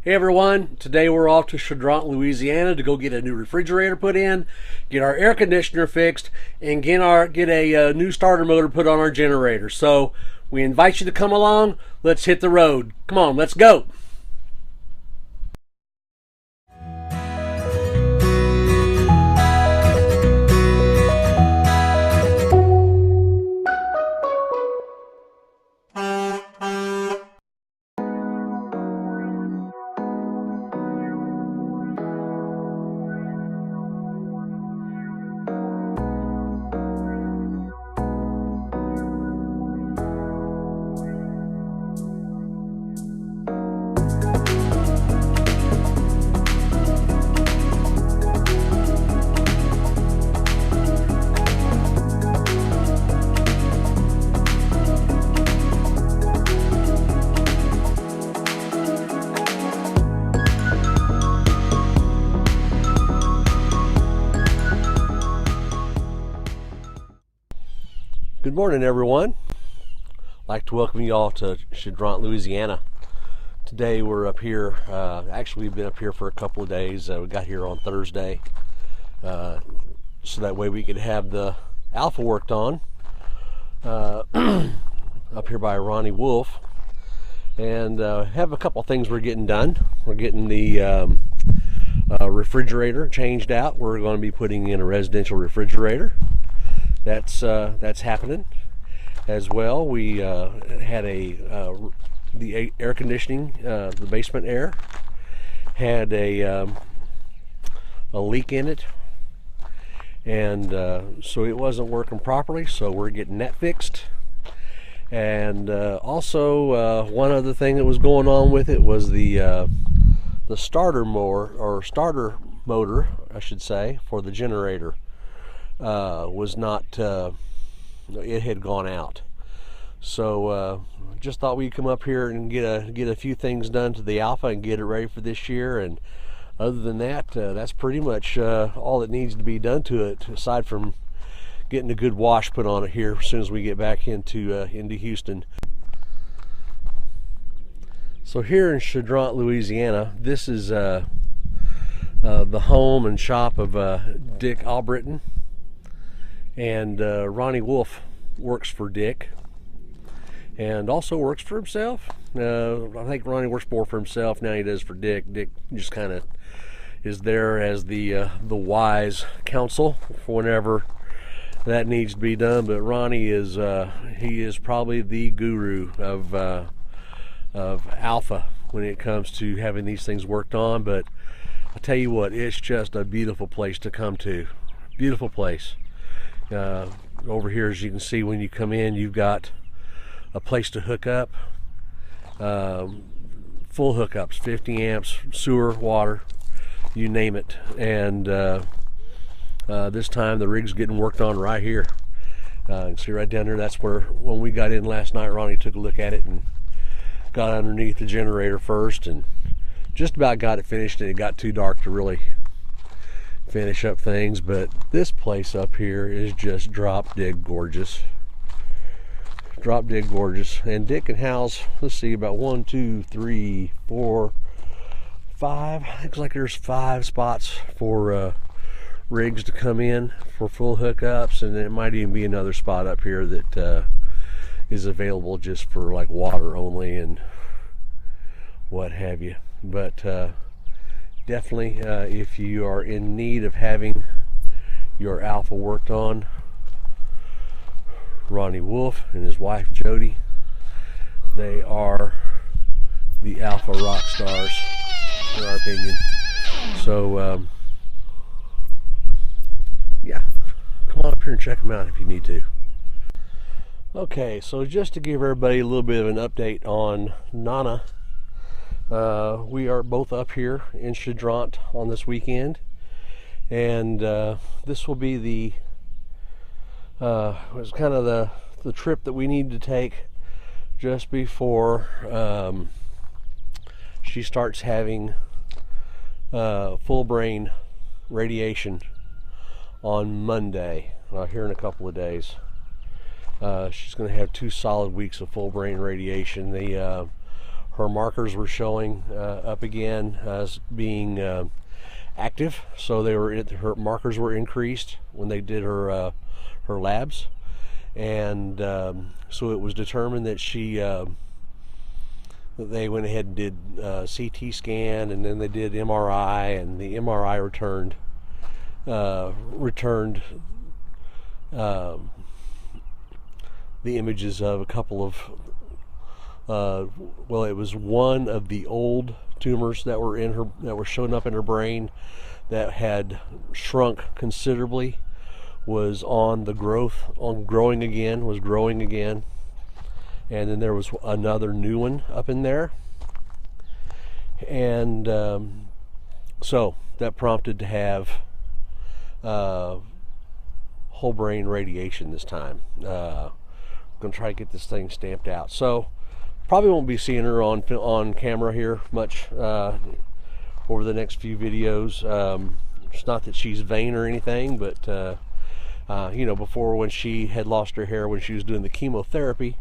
Hey everyone, today we're off to Choudrant, Louisiana to go get a new refrigerator put in, get our air conditioner fixed, and get a new starter motor put on our generator. So we invite you to come along. Let's hit the road. Come on, let's go. Good morning, everyone. I'd like to welcome you all to Choudrant, Louisiana. Today we're up here. Actually, we've been up here for a couple of days. We got here on Thursday, so that way we could have the Alpha worked on up here by Ronnie Wolf, and have a couple of things we're getting done. We're getting the refrigerator changed out. We're going to be putting in a residential refrigerator. That's happening as well. We had the air conditioning, the basement air had a leak in it, and so it wasn't working properly. So we're getting that fixed. And also one other thing that was going on with it was the starter motor, I should say, for the generator. Was not, it had gone out. So just thought we'd come up here and get a few things done to the Alpha and get it ready for this year. And other than that, that's pretty much all that needs to be done to it, aside from getting a good wash put on it here as soon as we get back into Houston. So here in Choudrant, Louisiana, this is the home and shop of Dick Albritton. And Ronnie Wolf works for Dick and also works for himself. I think Ronnie works more for himself now than he does for Dick. Dick just kind of is there as the wise counsel for whenever that needs to be done. But Ronnie is he is probably the guru of Alpha when it comes to having these things worked on. But I tell you what, it's just a beautiful place to come to. Beautiful place. Over here, as you can see, when you come in, you've got a place to hook up, full hookups, 50 amps, sewer, water, you name it. And this time the rig's getting worked on right here. You can see right down there, that's where, when we got in last night, Ronnie took a look at it and got underneath the generator first and just about got it finished, and it got too dark to really finish up things. But this place up here is just drop dead gorgeous. Drop dead gorgeous. And Dick can house, let's see, about 1, 2, 3, 4, 5. Looks like there's 5 spots for rigs to come in for full hookups, and it might even be another spot up here that is available just for like water only and what have you. But definitely, if you are in need of having your Alpha worked on, Ronnie Wolf and his wife Jody, they are the Alpha rock stars, in our opinion. So yeah, come on up here and check them out if you need to. Okay, so just to give everybody a little bit of an update on Nona, we are both up here in Choudrant on this weekend, and this will be the was kind of the trip that we need to take just before she starts having full brain radiation on Monday, here in a couple of days. She's going to have 2 solid weeks of full brain radiation. her markers were showing up again as being active. So her markers were increased when they did her labs, and so it was determined that they went ahead and did CT scan, and then they did MRI, and the MRI returned the images of a couple of well, it was one of the old tumors that were showing up in her brain that had shrunk considerably, was growing again, and then there was another new one up in there, and so that prompted to have whole brain radiation this time. Gonna try to get this thing stamped out. So probably won't be seeing her on camera here much over the next few videos. It's not that she's vain or anything, but you know, before, when she had lost her hair when she was doing the chemotherapy,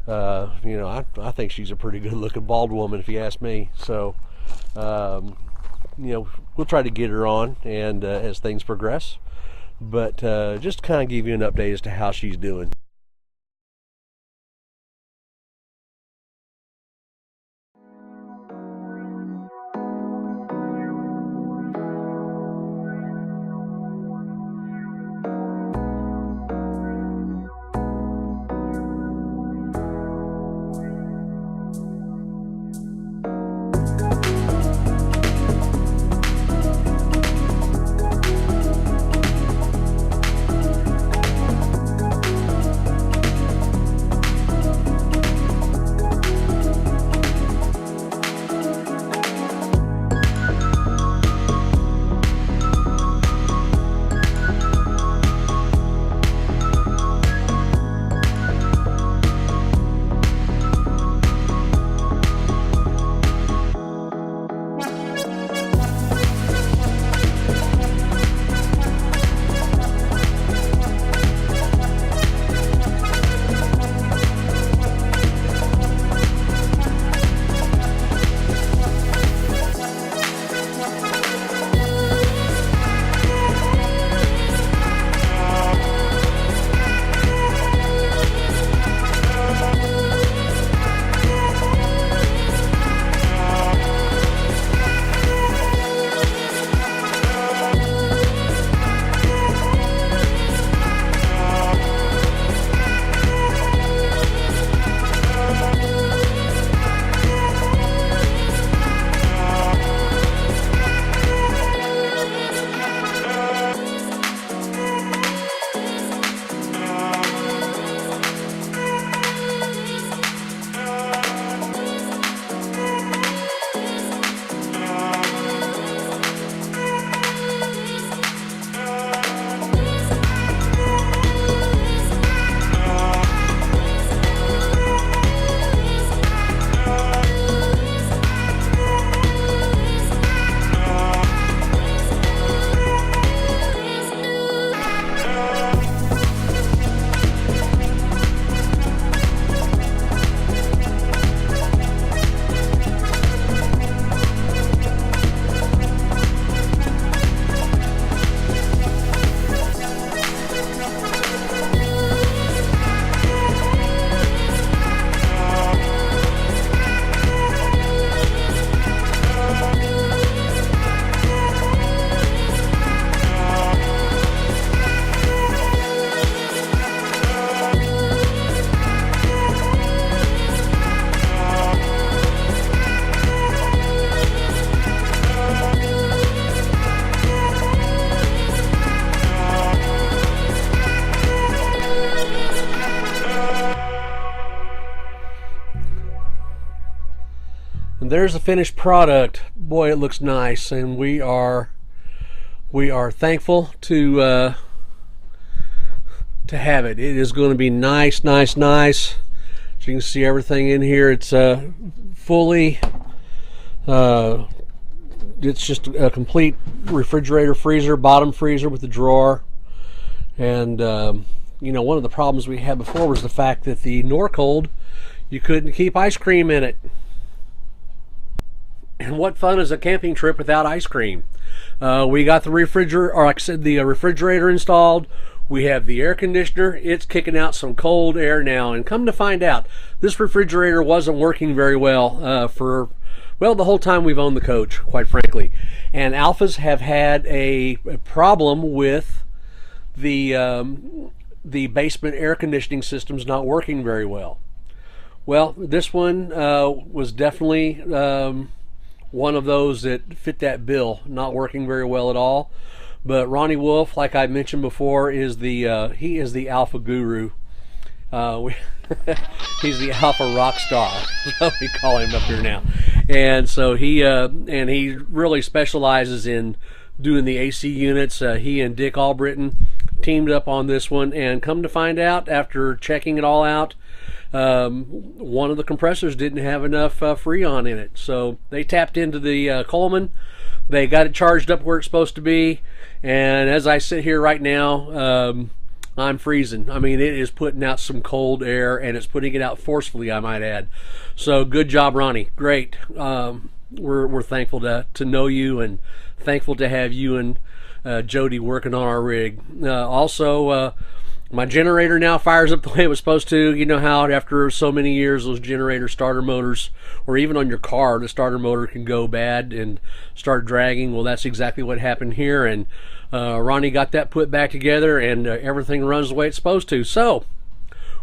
you know, I think she's a pretty good looking bald woman, if you ask me. So you know, we'll try to get her on, and as things progress, but just to kind of give you an update as to how she's doing. And there's the finished product. Boy, it looks nice, and we are thankful to have it. It is going to be nice. As you can see, everything in here, it's fully it's just a complete refrigerator freezer, bottom freezer with a drawer. And you know, one of the problems we had before was the fact that the Norcold, you couldn't keep ice cream in it. And what fun is a camping trip without ice cream? We got the refrigerator, or like I said, the refrigerator installed. We have the air conditioner. It's kicking out some cold air now. And come to find out, this refrigerator wasn't working very well for, well, the whole time we've owned the coach, quite frankly. And Alphas have had a problem with the basement air conditioning systems not working very well. Well, this one was definitely one of those that fit that bill, not working very well at all. But Ronnie Wolf, like I mentioned before, is he is the alpha guru. He's the alpha rock star, so we call him up here now. And so he really specializes in doing the AC units. He and Dick Albritton teamed up on this one, and come to find out, after checking it all out, one of the compressors didn't have enough Freon in it. So they tapped into the Coleman. They got it charged up where it's supposed to be, and as I sit here right now, I'm freezing. I mean, it is putting out some cold air, and it's putting it out forcefully, I might add. So good job, Ronnie. Great. We're thankful to know you, and thankful to have you and Jody working on our rig. Also, my generator now fires up the way it was supposed to. You know how after so many years, those generator starter motors, or even on your car, the starter motor can go bad and start dragging. Well, that's exactly what happened here, and Ronnie got that put back together, and everything runs the way it's supposed to. So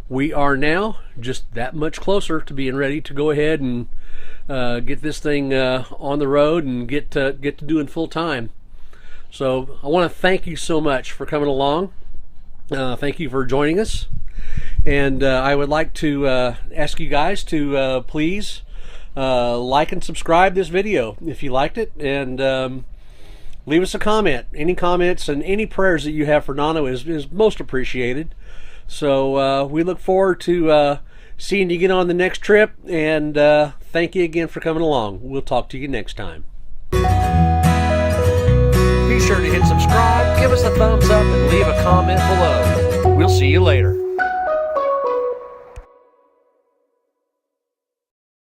we are now just that much closer to being ready to go ahead and get this thing on the road and get to doing full time. So I want to thank you so much for coming along. Thank you for joining us, and I would like to ask you guys to please like and subscribe this video if you liked it, and leave us a comment. Any comments and any prayers that you have for Nona is most appreciated. So we look forward to seeing you get on the next trip, and thank you again for coming along. We'll talk to you next time. Be sure to hit subscribe, give us a thumbs up, and leave a comment below. We'll see you later.